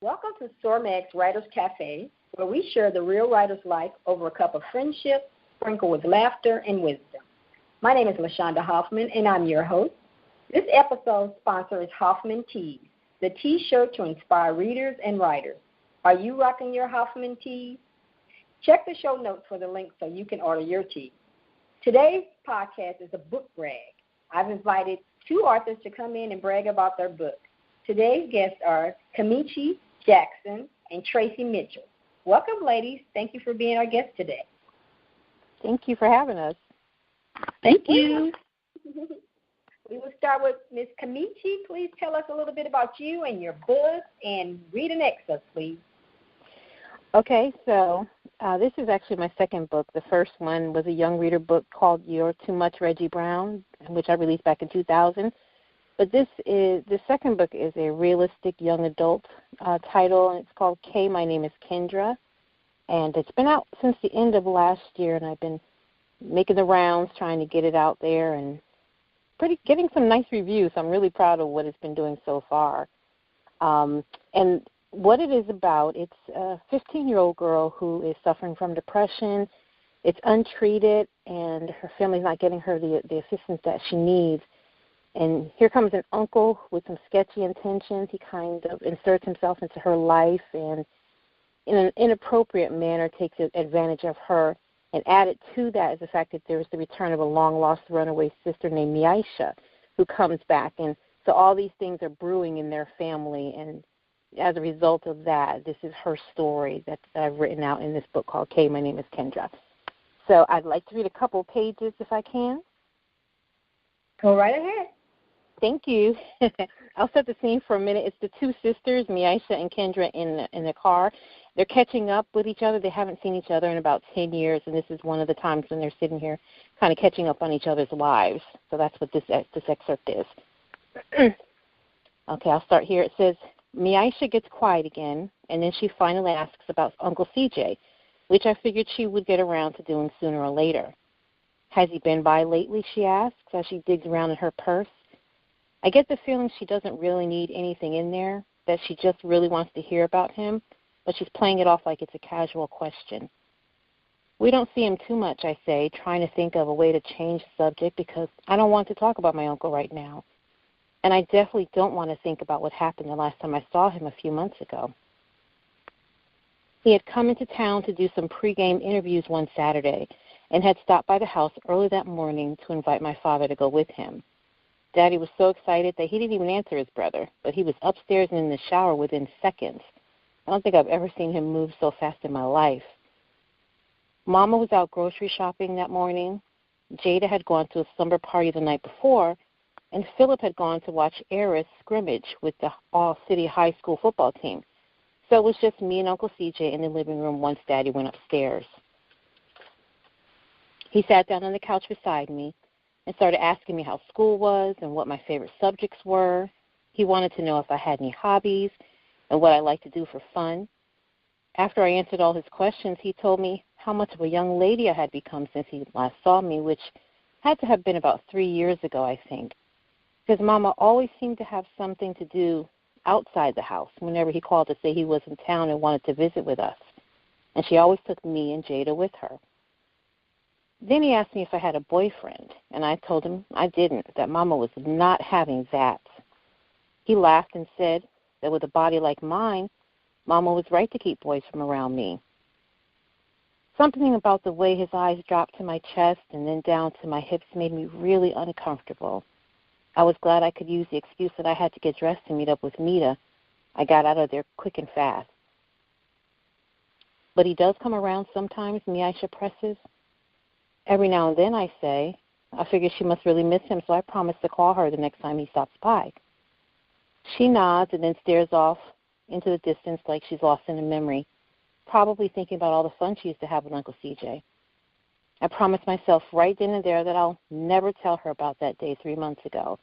Welcome to Sormag's Writers Cafe, where we share the real writer's life over a cup of friendship, sprinkled with laughter and wisdom. My name is LaShonda Hoffman, and I'm your host. This episode's sponsor is Hoffman Tees, the T-shirt to inspire readers and writers. Are you rocking your Hoffman Tees? Check the show notes for the link so you can order your tee. Today's podcast is a book brag. I've invited two authors to come in and brag about their book. Today's guests are Kamichi Jackson and Tracy Mitchell. Welcome, ladies. Thank you for being our guest today. Thank you for having us. Thank you. We will start with Ms. Kamichi. Please tell us a little bit about you and your book, and read an excerpt, please. Okay, so this is actually my second book. The first one was a young reader book called You're Too Much, Reggie Brown, which I released back in 2000. But the second book is a realistic young adult title, and it's called K, My Name is Kendra. And it's been out since the end of last year, and I've been making the rounds, trying to get it out there, and getting some nice reviews. I'm really proud of what it's been doing so far. And what it is about, it's a 15-year-old girl who is suffering from depression. It's untreated, and her family's not getting her the assistance that she needs. And here comes an uncle with some sketchy intentions. He kind of inserts himself into her life and in an inappropriate manner takes advantage of her. And added to that is the fact that there's the return of a long-lost runaway sister named Miaisha who comes back. And so all these things are brewing in their family. And as a result of that, this is her story that I've written out in this book called K, My Name is Kendra. So I'd like to read a couple pages if I can. Go right ahead. Thank you. I'll set the scene for a minute. It's the two sisters, Miaisha and Kendra, in the car. They're catching up with each other. They haven't seen each other in about 10 years, and this is one of the times when they're sitting here kind of catching up on each other's lives. So that's what this excerpt is. Okay, I'll start here. It says, Miaisha gets quiet again, and then she finally asks about Uncle CJ, which I figured she would get around to doing sooner or later. Has he been by lately, she asks, as she digs around in her purse. I get the feeling she doesn't really need anything in there, that she just really wants to hear about him, but she's playing it off like it's a casual question. We don't see him too much, I say, trying to think of a way to change the subject because I don't want to talk about my uncle right now. And I definitely don't want to think about what happened the last time I saw him a few months ago. He had come into town to do some pregame interviews one Saturday and had stopped by the house early that morning to invite my father to go with him. Daddy was so excited that he didn't even answer his brother, but he was upstairs and in the shower within seconds. I don't think I've ever seen him move so fast in my life. Mama was out grocery shopping that morning. Jada had gone to a slumber party the night before, and Philip had gone to watch Eris scrimmage with the all-city high school football team. So it was just me and Uncle CJ in the living room once Daddy went upstairs. He sat down on the couch beside me and started asking me how school was and what my favorite subjects were. He wanted to know if I had any hobbies and what I liked to do for fun. After I answered all his questions, he told me how much of a young lady I had become since he last saw me, which had to have been about 3 years ago, I think, because Mama always seemed to have something to do outside the house whenever he called to say he was in town and wanted to visit with us, and she always took me and Jada with her. Then he asked me if I had a boyfriend, and I told him I didn't, that Mama was not having that. He laughed and said that with a body like mine, Mama was right to keep boys from around me. Something about the way his eyes dropped to my chest and then down to my hips made me really uncomfortable. I was glad I could use the excuse that I had to get dressed to meet up with Mita. I got out of there quick and fast. But he does come around sometimes, Miaisha presses. Every now and then, I say. I figure she must really miss him, so I promise to call her the next time he stops by. She nods and then stares off into the distance like she's lost in a memory, probably thinking about all the fun she used to have with Uncle CJ. I promised myself right then and there that I'll never tell her about that day 3 months ago,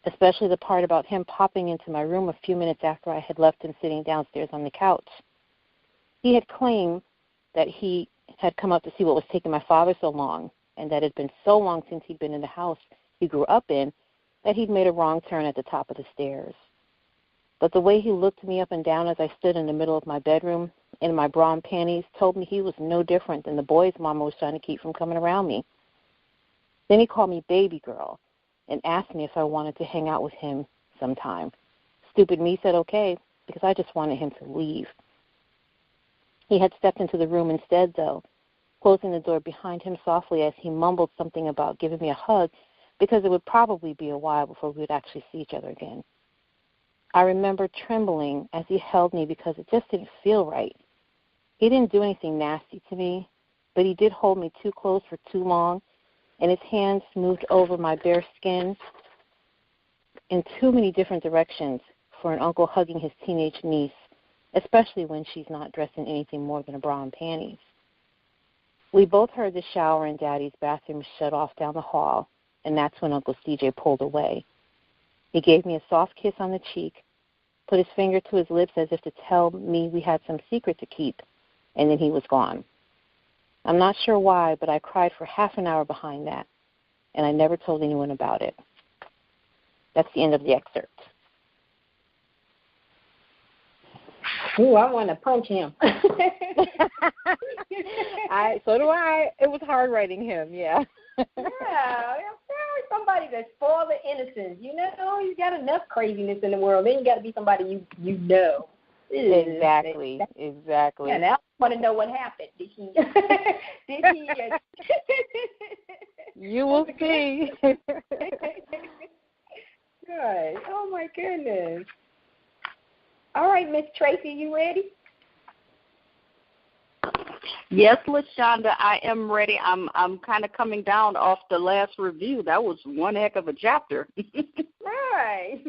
especially the part about him popping into my room a few minutes after I had left him sitting downstairs on the couch. He had claimed that he had come up to see what was taking my father so long, and that it had been so long since he'd been in the house he grew up in that he'd made a wrong turn at the top of the stairs. But the way he looked me up and down as I stood in the middle of my bedroom in my bra and panties told me he was no different than the boys Mama was trying to keep from coming around me. Then he called me baby girl and asked me if I wanted to hang out with him sometime. Stupid me said okay, because I just wanted him to leave. He had stepped into the room instead, though, closing the door behind him softly as he mumbled something about giving me a hug because it would probably be a while before we would actually see each other again. I remember trembling as he held me because it just didn't feel right. He didn't do anything nasty to me, but he did hold me too close for too long, and his hands moved over my bare skin in too many different directions for an uncle hugging his teenage niece, especially when she's not dressed in anything more than a bra and panties. We both heard the shower in Daddy's bathroom shut off down the hall, and that's when Uncle CJ pulled away. He gave me a soft kiss on the cheek, put his finger to his lips as if to tell me we had some secret to keep, and then he was gone. I'm not sure why, but I cried for half an hour behind that, and I never told anyone about it. That's the end of the excerpt. Ooh, I want to punch him. So do I. It was hard writing him, yeah. Yeah, somebody that spoiled the innocence. You know, you got enough craziness in the world. Then you got to be somebody you know. Exactly. Yeah, now I want to know what happened. Did he? You will see. Good. Oh my goodness. All right, Miss Tracy, you ready? Yes, LaShonda, I am ready. I'm kind of coming down off the last review. That was one heck of a chapter. All right.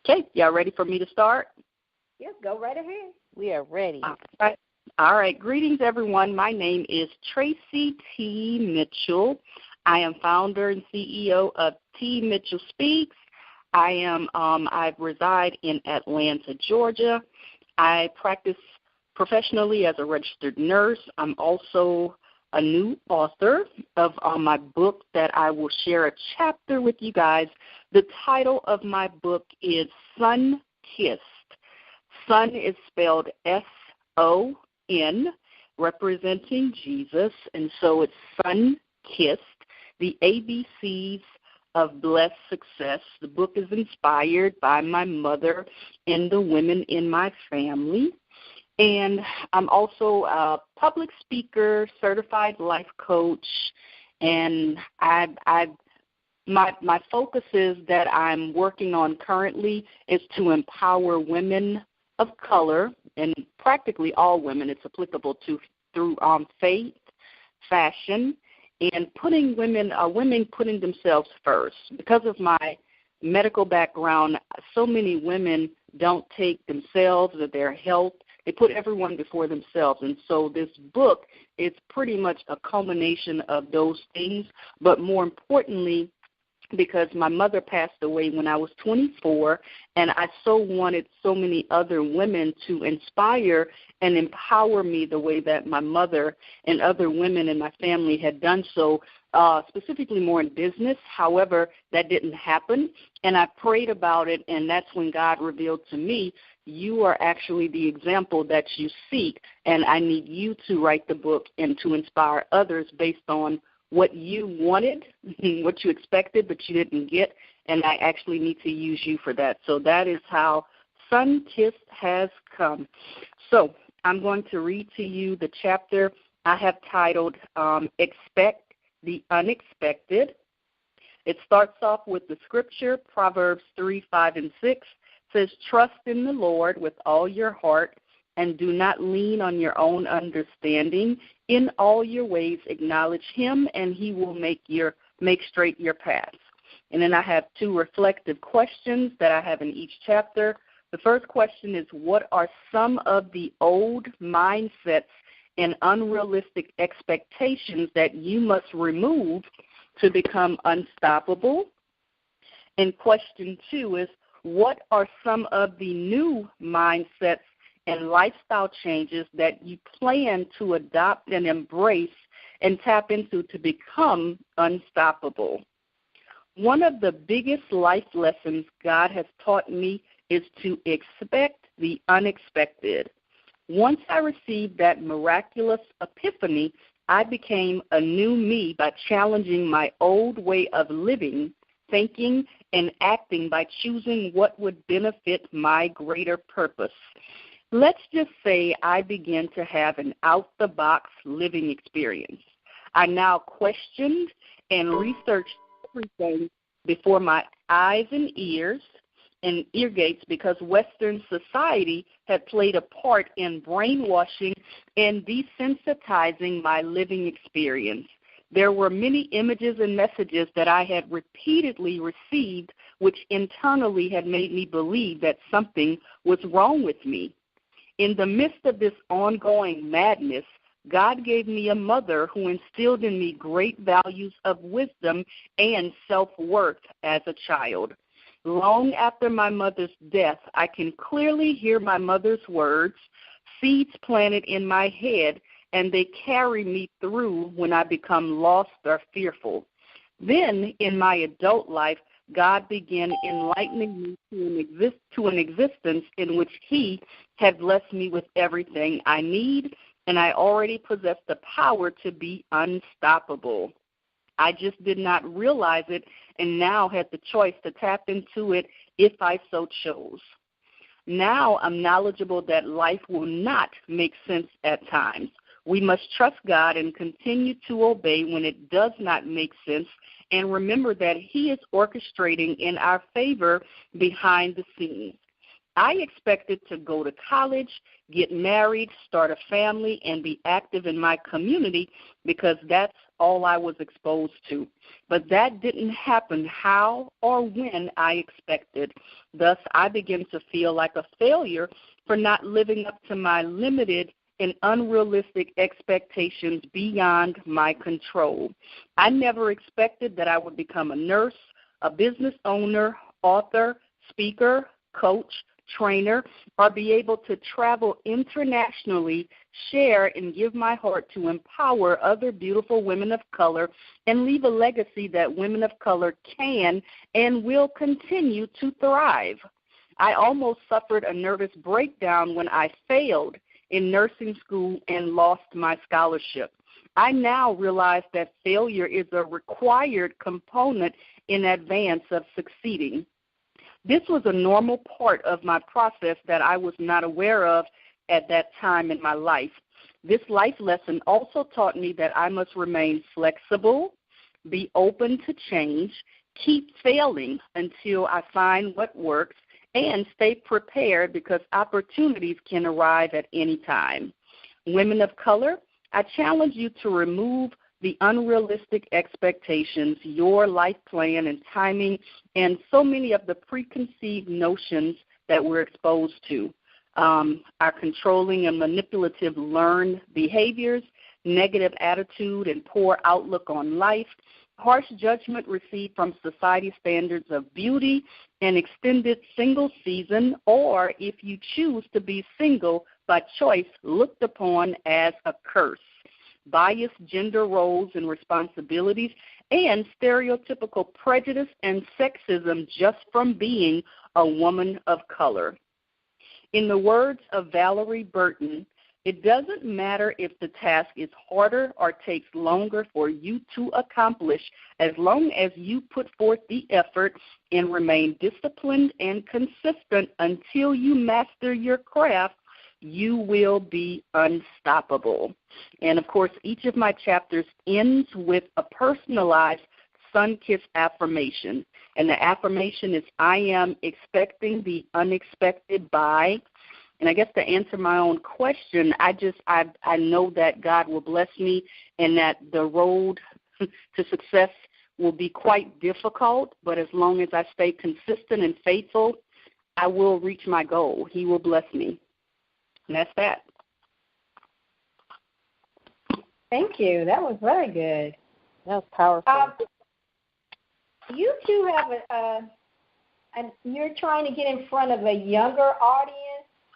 Okay, y'all ready for me to start? Yes, go right ahead. We are ready. All right. Greetings, everyone. My name is Tracy Tee Mitchell. I am founder and CEO of Tee Mitchell Speaks. I reside in Atlanta, Georgia. I practice professionally as a registered nurse. I'm also a new author of my book that I will share a chapter with you guys. The title of my book is Sun Kissed. Sun is spelled S-O-N, representing Jesus, and so it's Sun Kissed, the ABCs of Blessed Success. The book is inspired by my mother and the women in my family. And I'm also a public speaker, certified life coach, and my focus is that I'm working on currently is to empower women of color, and practically all women. It's applicable to through faith, fashion, and putting women putting themselves first. Because of my medical background, so many women don't take themselves or their health. They put everyone before themselves. And so this book is pretty much a culmination of those things, but more importantly, because my mother passed away when I was 24, and I so wanted so many other women to inspire and empower me the way that my mother and other women in my family had done so, specifically more in business. However, that didn't happen, and I prayed about it, and that's when God revealed to me, you are actually the example that you seek, and I need you to write the book and to inspire others based on what you wanted, what you expected, but you didn't get, and I actually need to use you for that. So that is how Sun Kissed has come. So I'm going to read to you the chapter I have titled Expect the Unexpected. It starts off with the scripture, Proverbs 3:5 and 6, says, trust in the Lord with all your heart and do not lean on your own understanding. In all your ways acknowledge him, and he will make straight your paths. And then I have two reflective questions that I have in each chapter. The first question is, what are some of the old mindsets and unrealistic expectations that you must remove to become unstoppable? And question two is, what are some of the new mindsets and lifestyle changes that you plan to adopt and embrace and tap into to become unstoppable? One of the biggest life lessons God has taught me is to expect the unexpected. Once I received that miraculous epiphany, I became a new me by challenging my old way of living, thinking, and acting by choosing what would benefit my greater purpose. Let's just say I began to have an out-the-box living experience. I now questioned and researched everything before my eyes and ears and ear gates because Western society had played a part in brainwashing and desensitizing my living experience. There were many images and messages that I had repeatedly received, which internally had made me believe that something was wrong with me. In the midst of this ongoing madness, God gave me a mother who instilled in me great values of wisdom and self-worth as a child. Long after my mother's death, I can clearly hear my mother's words, seeds planted in my head, and they carry me through when I become lost or fearful. Then, in my adult life, God began enlightening me to an existence in which He had blessed me with everything I need, and I already possessed the power to be unstoppable. I just did not realize it and now had the choice to tap into it if I so chose. Now I'm knowledgeable that life will not make sense at times. We must trust God and continue to obey when it does not make sense, and remember that He is orchestrating in our favor behind the scenes. I expected to go to college, get married, start a family, and be active in my community because that's all I was exposed to. But that didn't happen how or when I expected. Thus, I began to feel like a failure for not living up to my limited and unrealistic expectations beyond my control. I never expected that I would become a nurse, a business owner, author, speaker, coach, trainer, or be able to travel internationally, share, and give my heart to empower other beautiful women of color and leave a legacy that women of color can and will continue to thrive. I almost suffered a nervous breakdown when I failed in nursing school and lost my scholarship. I now realize that failure is a required component in advance of succeeding. This was a normal part of my process that I was not aware of at that time in my life. This life lesson also taught me that I must remain flexible, be open to change, keep failing until I find what works, and stay prepared because opportunities can arrive at any time. Women of color, I challenge you to remove the unrealistic expectations, your life plan and timing, and so many of the preconceived notions that we're exposed to. Our controlling and manipulative learned behaviors, negative attitude and poor outlook on life, harsh judgment received from society standards of beauty, an extended single season, or if you choose to be single by choice, looked upon as a curse. Biased gender roles and responsibilities, and stereotypical prejudice and sexism just from being a woman of color. In the words of Valerie Burton, it doesn't matter if the task is harder or takes longer for you to accomplish, as long as you put forth the effort and remain disciplined and consistent until you master your craft, you will be unstoppable. And, of course, each of my chapters ends with a personalized sun-kissed affirmation. And the affirmation is, I am expecting the unexpected by, and I guess to answer my own question, I know that God will bless me and that the road to success will be quite difficult, but as long as I stay consistent and faithful, I will reach my goal. He will bless me. And that's that. Thank you. That was very good. That was powerful. You two have you're trying to get in front of a younger audience.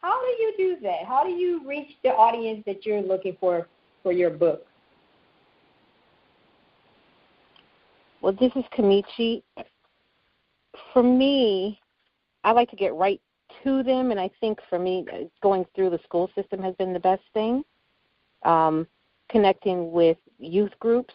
How do you do that? How do you reach the audience that you're looking for your book? Well, this is Kamichi. For me, I like to get right to them, and I think for me, going through the school system has been the best thing. Connecting with youth groups,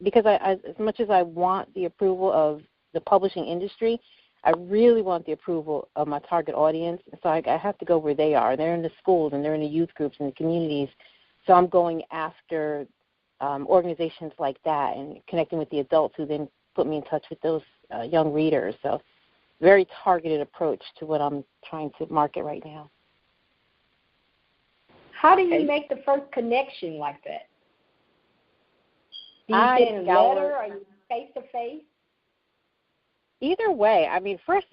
because I, as much as I want the approval of the publishing industry, I really want the approval of my target audience. So I have to go where they are. They're in the schools and they're in the youth groups and the communities. So I'm going after organizations like that and connecting with the adults who then put me in touch with those young readers. So very targeted approach to what I'm trying to market right now. How do you make the first connection like that? Do you send a letter? Are you face-to-face? Either way. I mean, first,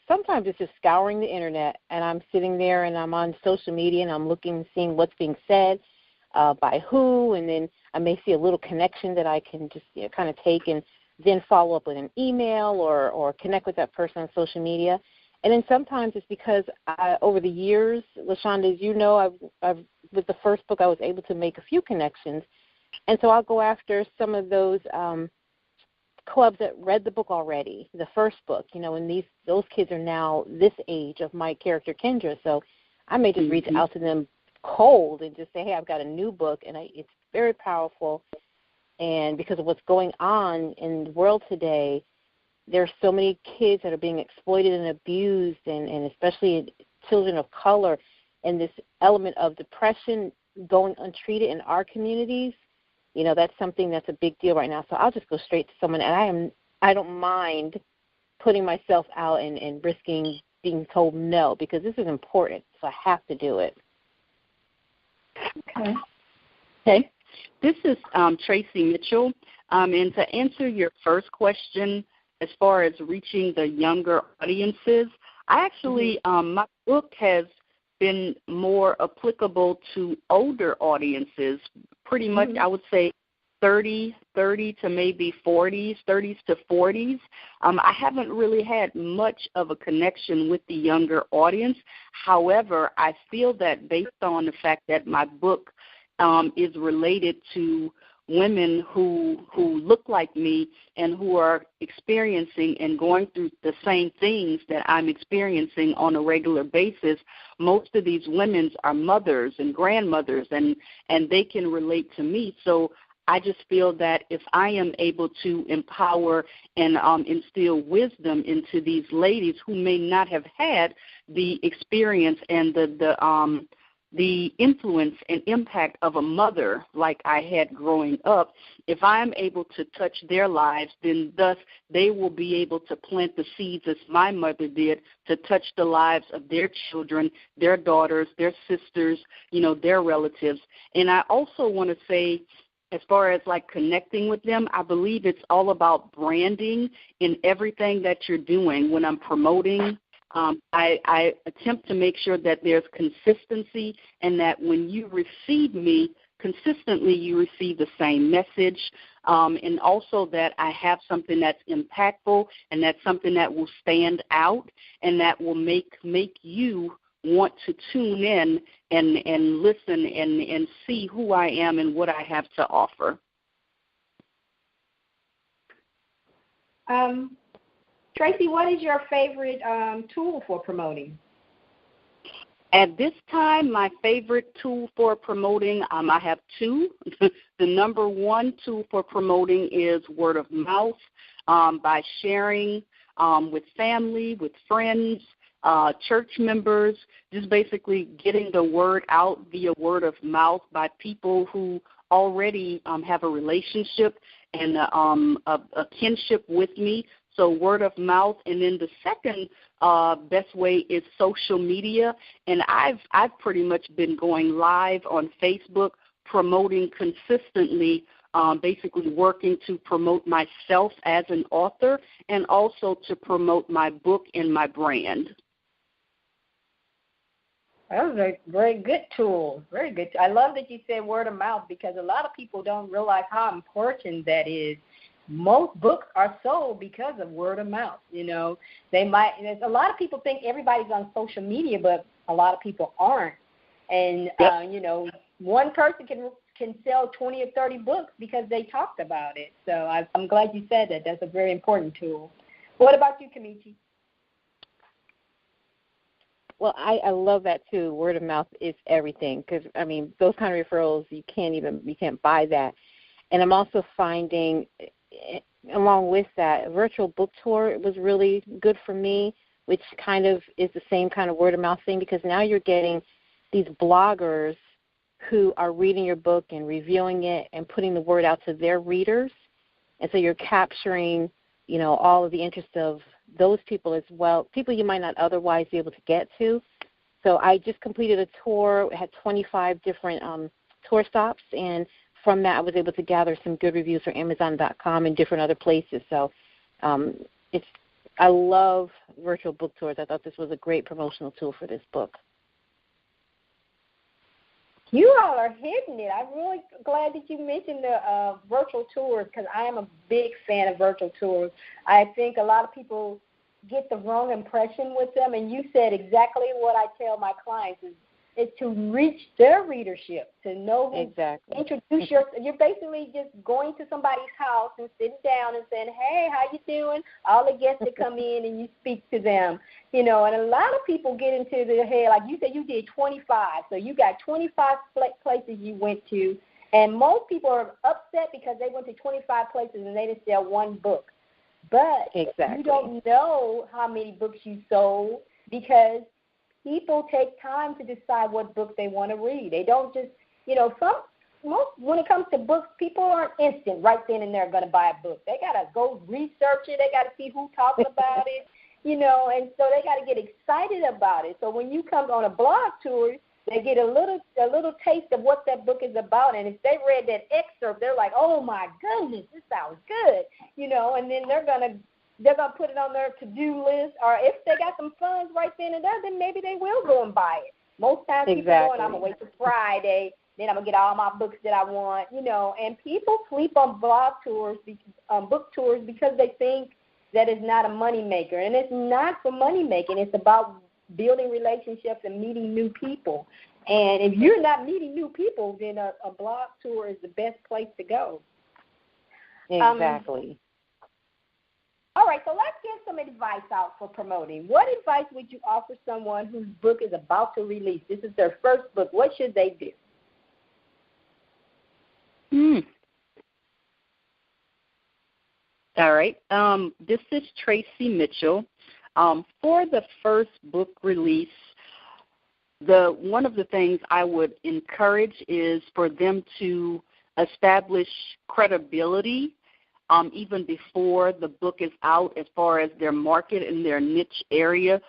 sometimes it's just scouring the Internet, and I'm sitting there and I'm on social media and I'm looking, seeing what's being said, by who, and then I may see a little connection that I can just kind of take and then follow up with an email or connect with that person on social media. And then sometimes it's because over the years, LaShonda, as you know, I've with the first book I was able to make a few connections. And so I'll go after some of those clubs that read the book already, the first book, and those kids are now this age of my character Kendra. So I may just reach out to them cold and just say, hey, I've got a new book, and it's very powerful. And because of what's going on in the world today, there are so many kids that are being exploited and abused, and especially children of color, and this element of depression going untreated in our communities. That's something that's a big deal right now. So I'll just go straight to someone, and I don't mind putting myself out and risking being told no, because this is important, so I have to do it. Okay. This is Tracy Mitchell, and to answer your first question, as far as reaching the younger audiences, I actually, my book has been more applicable to older audiences, pretty much, I would say 30 to maybe 40s, 30s to 40s. I haven't really had much of a connection with the younger audience. However, I feel that based on the fact that my book is related to women who look like me and who are experiencing and going through the same things that I'm experiencing on a regular basis. Most of these women are mothers and grandmothers, and they can relate to me. So I just feel that if I am able to empower and instill wisdom into these ladies who may not have had the experience and the influence and impact of a mother like I had growing up, if I'm able to touch their lives, then thus they will be able to plant the seeds as my mother did to touch the lives of their children, their daughters, their sisters, their relatives. And I also want to say, as far as like connecting with them, I believe it's all about branding in everything that you're doing. When I'm promoting, I attempt to make sure that there's consistency, and that when you receive me consistently, you receive the same message, and also that I have something that's impactful and that's something that will stand out and that will make you want to tune in and listen and see who I am and what I have to offer. Tracy, what is your favorite tool for promoting? At this time, my favorite tool for promoting, I have two. The number one tool for promoting is word of mouth, by sharing with family, with friends, church members, just basically getting the word out via word of mouth by people who already have a relationship and a kinship with me. So word of mouth. And then the second best way is social media. And I've pretty much been going live on Facebook, promoting consistently, basically working to promote myself as an author and also to promote my book and my brand. That was a very good tool. Very good. I love that you said word of mouth, because a lot of people don't realize how important that is. Most books are sold because of word of mouth. A lot of people think everybody's on social media, but a lot of people aren't. And one person can sell 20 or 30 books because they talked about it. So I'm glad you said that. That's a very important tool. What about you, Kamichi? Well, I love that too. Word of mouth is everything because, I mean, those kind of referrals, you can't buy that. And I'm also finding, along with that, a virtual book tour was really good for me, which kind of is the same kind of word of mouth thing because now you're getting these bloggers who are reading your book and reviewing it and putting the word out to their readers. And so you're capturing, you know, all of the interest of those people as well, people you might not otherwise be able to get to. So I just completed a tour. It had 25 different tour stops, and from that I was able to gather some good reviews for Amazon.com and different other places. So I love virtual book tours. I thought this was a great promotional tool for this book. You all are hitting it. I'm really glad that you mentioned the virtual tours because I am a big fan of virtual tours. I think a lot of people get the wrong impression with them, and you said exactly what I tell my clients is to reach their readership, to know who, exactly. Introduce yourself. You're basically just going to somebody's house and sitting down and saying, hey, how you doing? All the guests that come in and you speak to them. You know, and a lot of people get into their head, like you said, you did 25. So you got 25 places you went to, and most people are upset because they went to 25 places and they didn't sell one book. But exactly. You don't know how many books you sold because people take time to decide what book they want to read. They don't just, you know, when it comes to books, people aren't instant right then and there going to buy a book. They got to go research it. They got to see who's talking about it, you know, and so they got to get excited about it. So when you come on a blog tour, they get a little taste of what that book is about, and if they read that excerpt, they're like, oh my goodness, this sounds good, you know, and then they're gonna put it on their to-do list, or if they got some funds right then and there, then maybe they will go and buy it. Most times people are going, I'm gonna wait till Friday, then I'm gonna get all my books that I want, you know, and people sleep on blog tours, book tours, because they think that it's not a money maker, and it's not for money making. It's about building relationships and meeting new people. And if you're not meeting new people, then a blog tour is the best place to go. Exactly. All right, so let's get some advice out for promoting. What advice would you offer someone whose book is about to release? This is their first book. What should they do? All right. This is Tracy Mitchell. For the first book release, one of the things I would encourage is for them to establish credibility even before the book is out as far as their market and their niche area,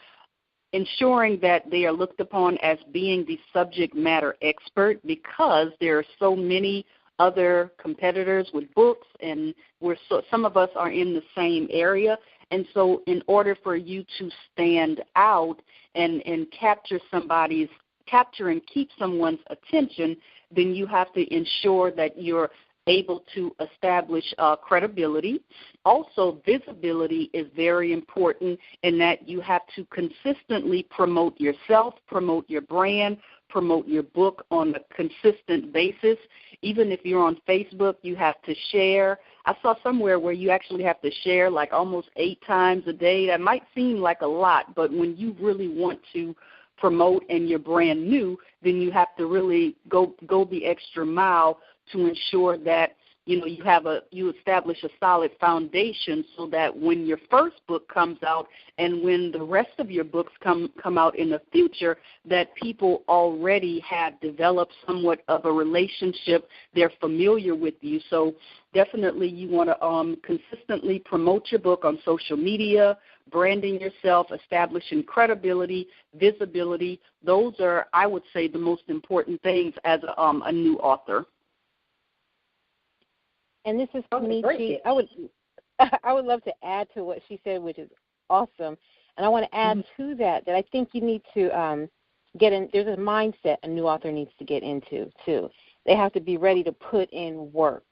ensuring that they are looked upon as being the subject matter expert because there are so many other competitors with books, and some of us are in the same area. And so in order for you to stand out and capture and keep someone's attention, then you have to ensure that you're able to establish credibility. Also, visibility is very important in that you have to consistently promote yourself, promote your brand, promote your book on a consistent basis. Even if you're on Facebook, you have to share. I saw somewhere where you actually have to share like almost 8 times a day. That might seem like a lot, but when you really want to promote and you're brand new, then you have to really go the extra mile to ensure that you establish a solid foundation so that when your first book comes out and when the rest of your books come out in the future, that people already have developed somewhat of a relationship. They're familiar with you. So definitely you want to consistently promote your book on social media, branding yourself, establishing credibility, visibility. Those are, I would say, the most important things as a new author. And this is Kamichi. I would love to add to what she said, which is awesome. And I want to add to that I think you need to get in. There's a mindset a new author needs to get into too. They have to be ready to put in work.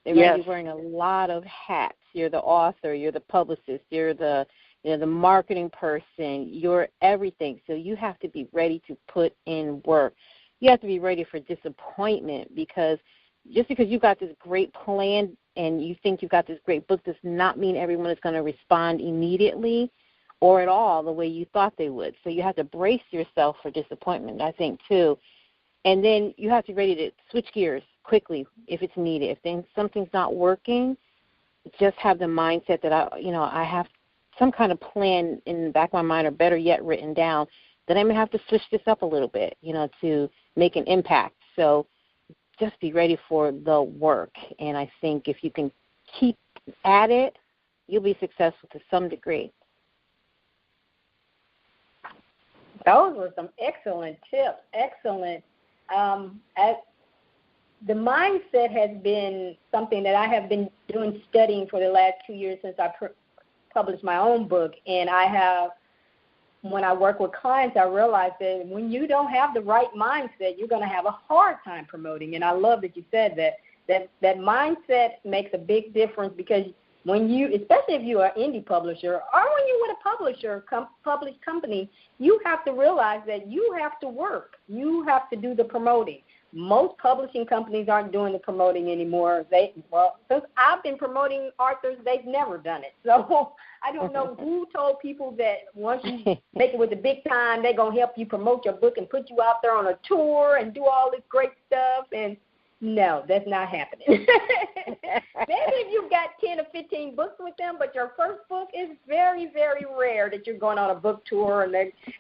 They're going to be wearing a lot of hats. You're the author. You're the publicist. You're the marketing person. You're everything. So you have to be ready to put in work. you have to be ready for disappointment, because just because you got this great plan and you think you've got this great book does not mean everyone is going to respond immediately or at all the way you thought they would. So you have to brace yourself for disappointment, I think, too. And then you have to be ready to switch gears quickly if it's needed. If something's not working, just have the mindset that I have some kind of plan in the back of my mind, or better yet, written down, that I may have to switch this up a little bit, to make an impact. So just be ready for the work. And I think if you can keep at it, you'll be successful to some degree. Those were some excellent tips. Excellent. The mindset has been something that I have been studying for the last 2 years since I published my own book. And when I work with clients, I realize that when you don't have the right mindset, you're going to have a hard time promoting. And I love that you said that mindset makes a big difference, because when you, especially if you're an indie publisher or when you're with a publisher, published company, you have to realize that you have to work. You have to do the promoting. Most publishing companies aren't doing the promoting anymore. Since I've been promoting authors, they've never done it. So I don't know who told people that once you make it with the big time, they're going to help you promote your book and put you out there on a tour and do all this great stuff. And no, that's not happening. Maybe if you've got 10 or 15 books with them, but your first book is very, very rare that you're going on a book tour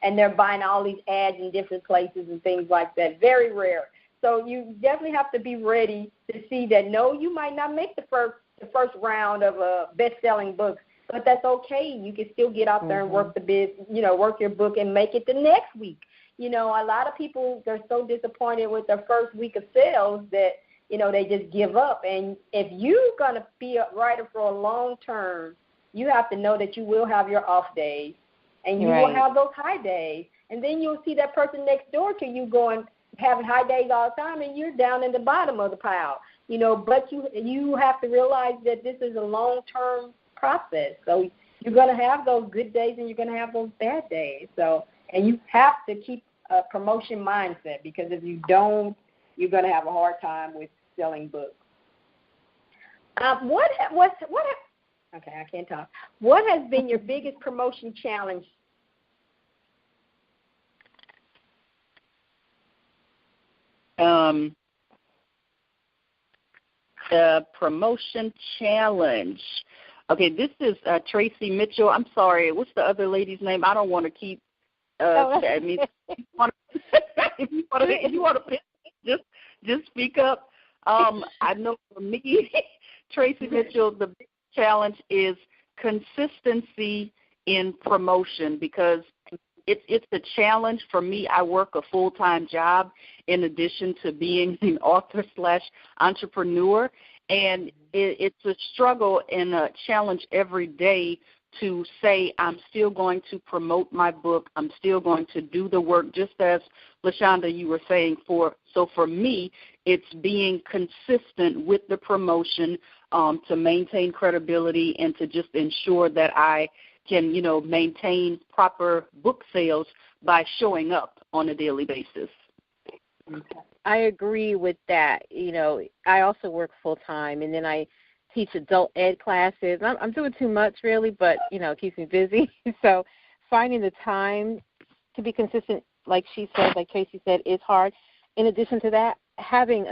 and they're buying all these ads in different places and things like that. Very rare. So you definitely have to be ready to see that, no, you might not make the first round of best-selling books, but that's okay. You can still get out there and work work your book and make it the next week. A lot of people, they're so disappointed with their first week of sales that, they just give up. And if you're going to be a writer for a long term, you have to know that you will have your off days and you will have those high days. And then you'll see that person next door to you having high days all the time, and you're down in the bottom of the pile. But you have to realize that this is a long-term process. So you're going to have those good days and you're going to have those bad days. So, and you have to keep a promotion mindset, because if you don't, you're going to have a hard time with selling books. Okay, I can't talk. What has been your biggest promotion challenge? The promotion challenge. Okay, this is Tracy Mitchell. I'm sorry, what's the other lady's name? I don't want to keep. I mean, if you want to just speak up. I know for me, Tracy Mitchell, the big challenge is consistency in promotion, because it's a challenge for me. I work a full-time job in addition to being an author/entrepreneur, and it's a struggle and a challenge every day to say I'm still going to promote my book. I'm still going to do the work, just as LaShonda, you were saying. So for me, it's being consistent with the promotion to maintain credibility and to just ensure that I can, maintain proper book sales by showing up on a daily basis. I agree with that. I also work full-time, and then I teach adult ed classes. I'm doing too much, really, but, it keeps me busy. So finding the time to be consistent, like she said, like Tracy said, is hard. In addition to that, having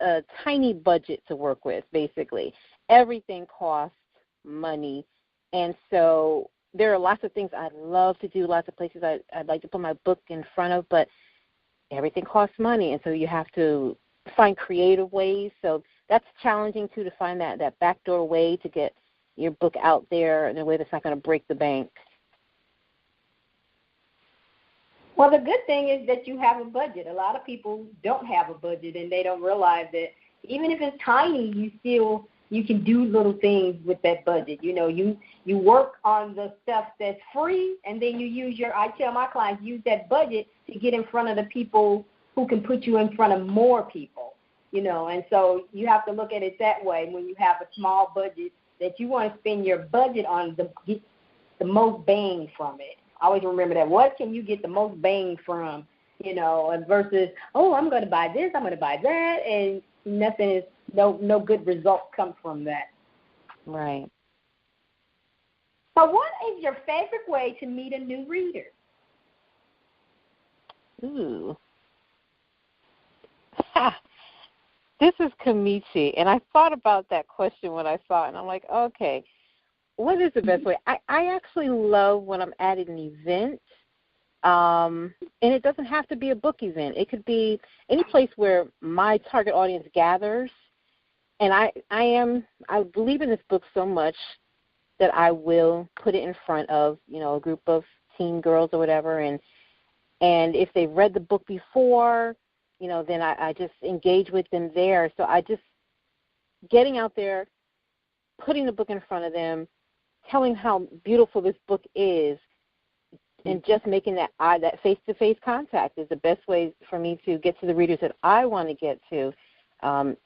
a tiny budget to work with, basically. Everything costs money. And so there are lots of things I'd love to do, lots of places I'd like to put my book in front of, but everything costs money, and so you have to find creative ways. So that's challenging, too, to find that backdoor way to get your book out there in a way that's not going to break the bank. Well, the good thing is that you have a budget. A lot of people don't have a budget, and they don't realize that even if it's tiny, you can do little things with that budget. You work on the stuff that's free, and then I tell my clients, use that budget to get in front of the people who can put you in front of more people, and so you have to look at it that way. When you have a small budget, that you want to spend your budget on get the most bang from it. Always remember that. What can you get the most bang from? and versus, oh, I'm going to buy this, I'm going to buy that, and nothing is, no good results come from that. Right. So what is your favorite way to meet a new reader? Ooh. This is Kamichi, and I thought about that question when I saw it, and I'm like, okay, what is the best way? I actually love when I'm at an event, and it doesn't have to be a book event. It could be any place where my target audience gathers, and I believe in this book so much that I will put it in front of, a group of teen girls or whatever, and if they've read the book before, then I just engage with them there. So I just getting out there, putting the book in front of them, telling how beautiful this book is, and just making that face-to-face contact is the best way for me to get to the readers that I want to get to. And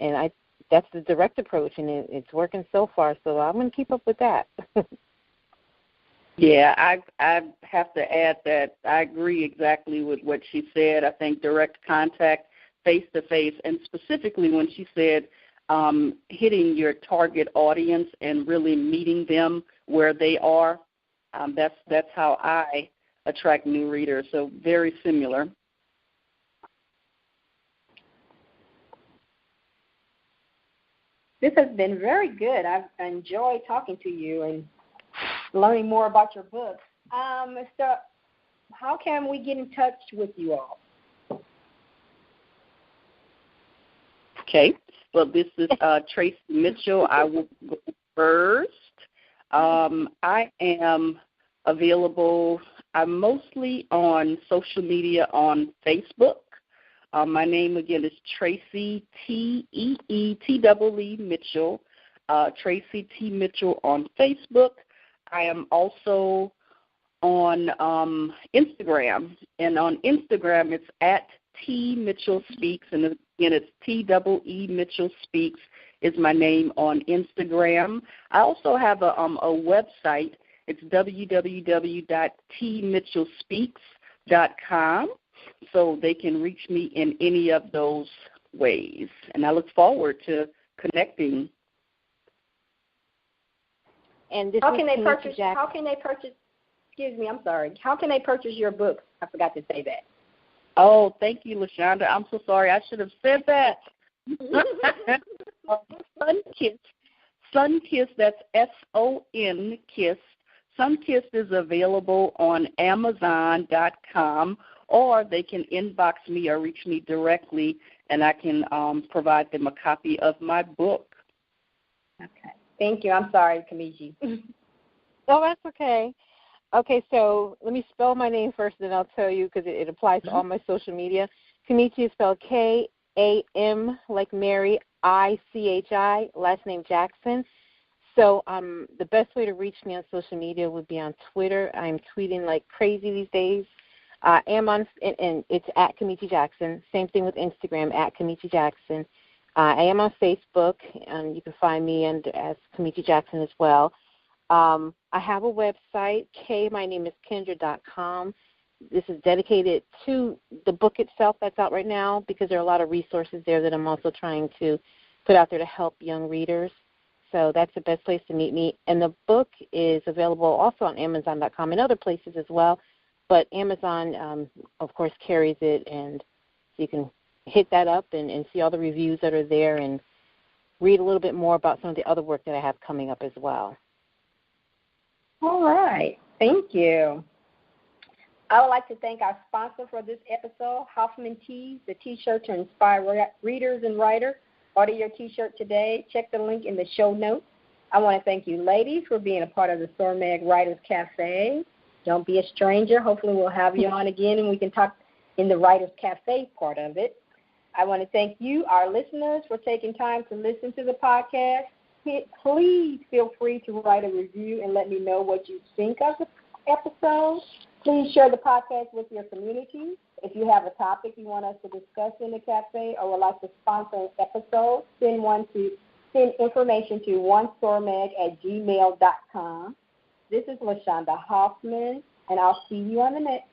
that's the direct approach, and it's working so far. So I'm going to keep up with that. Yeah, I have to add that I agree exactly with what she said. I think direct contact, face-to-face, and specifically when she said hitting your target audience and really meeting them where they are, that's how I attract new readers, so very similar. This has been very good. I've enjoyed talking to you and learning more about your book. So how can we get in touch with you all? Okay. Well, this is Tracy Mitchell. I will go first. I am available. I'm mostly on social media on Facebook. My name, again, is Tracy Tee Mitchell. Tracy Tee Mitchell on Facebook. I am also on Instagram, and on Instagram it's at T Mitchell Speaks, and again it's TEE Mitchell Speaks is my name on Instagram. I also have a website. It's www.tmitchellspeaks.com, so they can reach me in any of those ways, and I look forward to connecting. And this how can they purchase? Excuse me, I'm sorry. How can they purchase your book? I forgot to say that. Oh, thank you, LaShonda. I'm so sorry. I should have said that. Sunkiss, that's S-O-N, Kiss. Sunkiss is available on Amazon.com, or they can inbox me or reach me directly, and I can provide them a copy of my book. Okay. Thank you. I'm sorry, Kamichi. Oh, that's okay. Okay, so let me spell my name first, and then I'll tell you because it applies to all my social media. Kamichi is spelled K-A-M, like Mary, I-C-H-I, last name Jackson. So the best way to reach me on social media would be on Twitter. I'm tweeting like crazy these days. I am on, and it's at Kamichi Jackson. Same thing with Instagram, at Kamichi Jackson. I am on Facebook, and you can find me as Kamichi Jackson as well. I have a website, mynameiskendra.com. This is dedicated to the book itself that's out right now because there are a lot of resources there that I'm also trying to put out there to help young readers. So that's the best place to meet me. And the book is available also on Amazon.com and other places as well. But Amazon, of course, carries it, and so you can hit that up and see all the reviews that are there and read a little bit more about some of the other work that I have coming up as well. All right. Thank you. I would like to thank our sponsor for this episode, Hoffman Tees, the T-shirt to inspire readers and writers. Order your T-shirt today. Check the link in the show notes. I want to thank you, ladies, for being a part of the SORMAG Writers Cafe. Don't be a stranger. Hopefully we'll have you on again and we can talk in the Writers Cafe part of it. I want to thank you, our listeners, for taking time to listen to the podcast. Please feel free to write a review and let me know what you think of the episode. Please share the podcast with your community. If you have a topic you want us to discuss in the cafe or would like to sponsor an episode, send information to onesormag@gmail.com. This is LaShonda Hoffman, and I'll see you on the next.